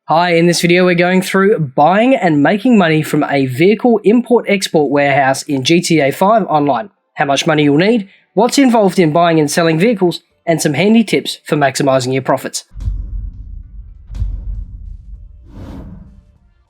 Hi, in this video we're going through buying and making money from a vehicle import-export warehouse in GTA 5 online, how much money you'll need, what's involved in buying and selling vehicles, and some handy tips for maximising your profits.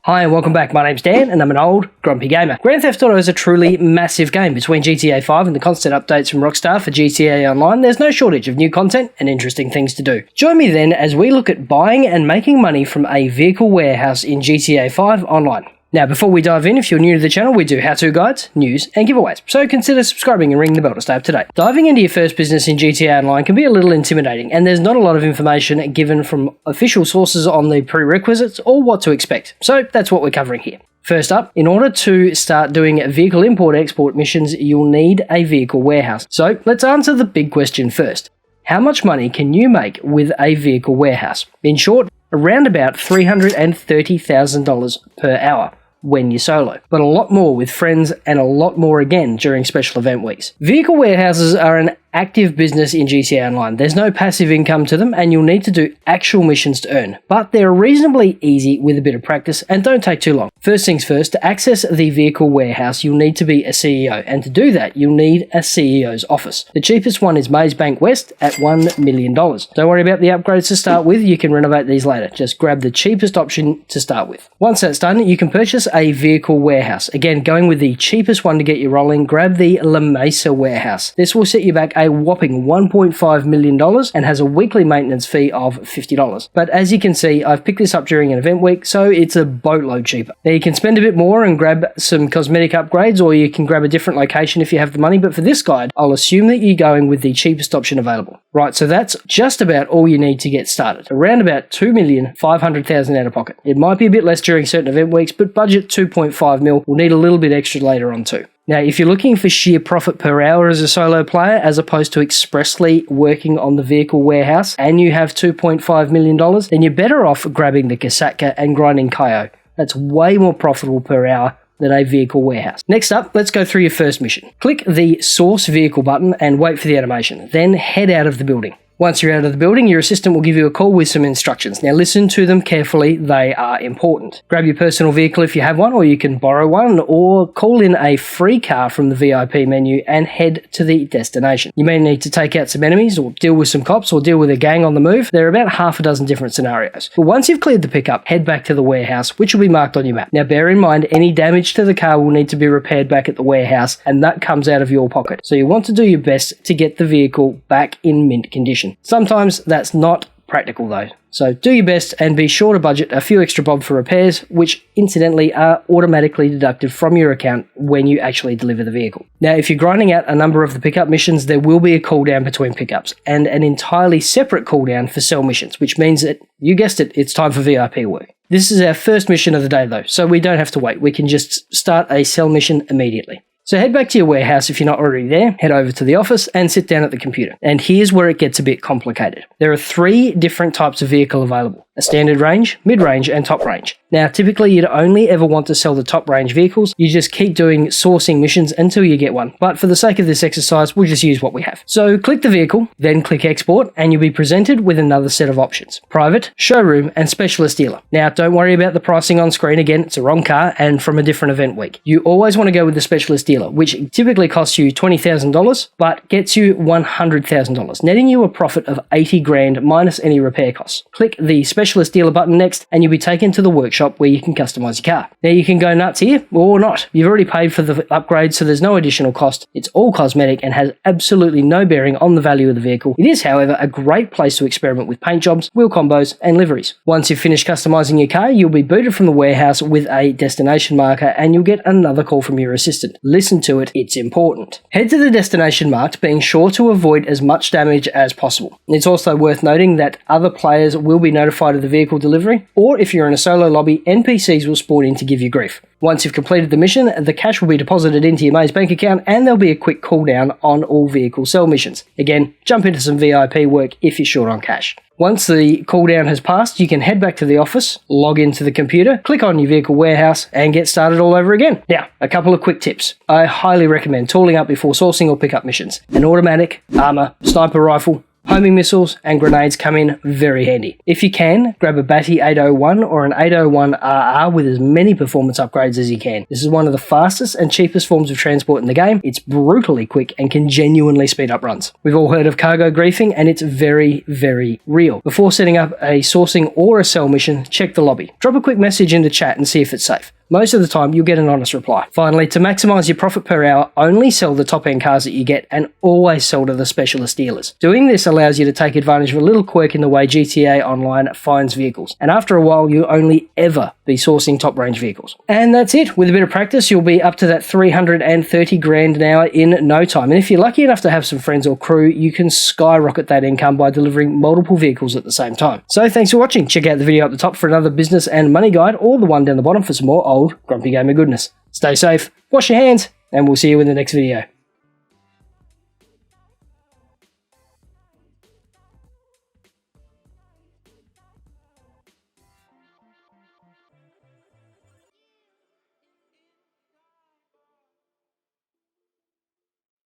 Hi and welcome back, my name's Dan and I'm an old grumpy gamer. Grand Theft Auto is a truly massive game. Between GTA 5 and the constant updates from Rockstar for GTA Online, there's no shortage of new content and interesting things to do. Join me then as we look at buying and making money from a vehicle warehouse in GTA 5 Online. Now, before we dive in, if you're new to the channel, we do how-to guides, news, and giveaways, so consider subscribing and ringing the bell to stay up to date. Diving into your first business in GTA Online can be a little intimidating, and there's not a lot of information given from official sources on the prerequisites or what to expect, so that's what we're covering here. First up, in order to start doing vehicle import-export missions, you'll need a vehicle warehouse. So let's answer the big question first. How much money can you make with a vehicle warehouse? In short, around about $330,000 per hour when you're solo, but a lot more with friends and a lot more again during special event weeks. Vehicle warehouses are an active business in GTA Online. There's no passive income to them and you'll need to do actual missions to earn, but they're reasonably easy with a bit of practice and don't take too long. First things first, to access the vehicle warehouse you'll need to be a CEO, and to do that you'll need a CEO's office. The cheapest one is Maze Bank West at $1 million. Don't worry about the upgrades to start with, you can renovate these later. Just grab the cheapest option to start with. Once that's done, you can purchase a vehicle warehouse. Again, going with the cheapest one to get you rolling, grab the La Mesa warehouse. This will set you back a whopping $1.5 million and has a weekly maintenance fee of $50. But as you can see, I've picked this up during an event week, so it's a boatload cheaper. Now you can spend a bit more and grab some cosmetic upgrades, or you can grab a different location if you have the money, but for this guide, I'll assume that you're going with the cheapest option available. Right, so that's just about all you need to get started. Around about $2,500,000 out of pocket. It might be a bit less during certain event weeks, but budget 2.5 mil. We'll need a little bit extra later on too. Now, if you're looking for sheer profit per hour as a solo player, as opposed to expressly working on the vehicle warehouse, and you have $2.5 million, then you're better off grabbing the Kasatka and grinding Kaio. That's way more profitable per hour than a vehicle warehouse. Next up, let's go through your first mission. Click the Source Vehicle button and wait for the animation. Then head out of the building. Once you're out of the building, your assistant will give you a call with some instructions. Now listen to them carefully, they are important. Grab your personal vehicle if you have one, or you can borrow one, or call in a free car from the VIP menu and head to the destination. You may need to take out some enemies, or deal with some cops, or deal with a gang on the move. There are about half a dozen different scenarios. But once you've cleared the pickup, head back to the warehouse, which will be marked on your map. Now bear in mind, any damage to the car will need to be repaired back at the warehouse, and that comes out of your pocket. So you want to do your best to get the vehicle back in mint condition. Sometimes that's not practical though, so do your best and be sure to budget a few extra bob for repairs, which incidentally are automatically deducted from your account when you actually deliver the vehicle. Now if you're grinding out a number of the pickup missions, there will be a cooldown between pickups and an entirely separate cooldown for sell missions, which means that, you guessed it, it's time for VIP work. This is our first mission of the day though, so we don't have to wait, we can just start a sell mission immediately. So head back to your warehouse if you're not already there, head over to the office and sit down at the computer. And here's where it gets a bit complicated. There are 3 different types of vehicle available: a standard range, mid-range, and top range. Now typically you'd only ever want to sell the top range vehicles. You just keep doing sourcing missions until you get one. But for the sake of this exercise, we'll just use what we have. So click the vehicle, then click export, and you'll be presented with another set of options: private, showroom, and specialist dealer. Now don't worry about the pricing on screen, again it's a wrong car and from a different event week. You always want to go with the specialist dealer, which typically costs you $20,000 but gets you $100,000, netting you a profit of 80 grand minus any repair costs. Click the specialist dealer button next and you'll be taken to the workshop where you can customize your car. Now you can go nuts here or not. You've already paid for the upgrade, so there's no additional cost. It's all cosmetic and has absolutely no bearing on the value of the vehicle. It is, however, a great place to experiment with paint jobs, wheel combos, and liveries. Once you've finished customizing your car, you'll be booted from the warehouse with a destination marker and you'll get another call from your assistant. Listen to it, it's important. Head to the destination marked, being sure to avoid as much damage as possible. It's also worth noting that other players will be notified of the vehicle delivery, or if you're in a solo lobby, NPCs will spawn in to give you grief. Once you've completed the mission, the cash will be deposited into your Maze bank account and there'll be a quick cooldown on all vehicle sell missions. Again, jump into some VIP work if you're short on cash. Once the cooldown has passed, you can head back to the office, log into the computer, click on your vehicle warehouse, and get started all over again. Now, a couple of quick tips. I highly recommend tooling up before sourcing or pickup missions. An automatic, armor, sniper rifle, Homing missiles and grenades come in very handy. If you can, grab a Batty 801 or an 801RR with as many performance upgrades as you can. This is one of the fastest and cheapest forms of transport in the game. It's brutally quick and can genuinely speed up runs. We've all heard of cargo griefing, and it's very, very real. Before setting up a sourcing or a sell mission, check the lobby. Drop a quick message in the chat and see if it's safe. Most of the time, you'll get an honest reply. Finally, to maximize your profit per hour, only sell the top-end cars that you get and always sell to the specialist dealers. Doing this allows you to take advantage of a little quirk in the way GTA Online finds vehicles. And after a while, you'll only ever be sourcing top-range vehicles. And that's it. With a bit of practice, you'll be up to that 330 grand an hour in no time. And if you're lucky enough to have some friends or crew, you can skyrocket that income by delivering multiple vehicles at the same time. So thanks for watching. Check out the video up the top for another business and money guide, or the one down the bottom for some more old Grumpy Gamer goodness. Stay safe, wash your hands, and we'll see you in the next video.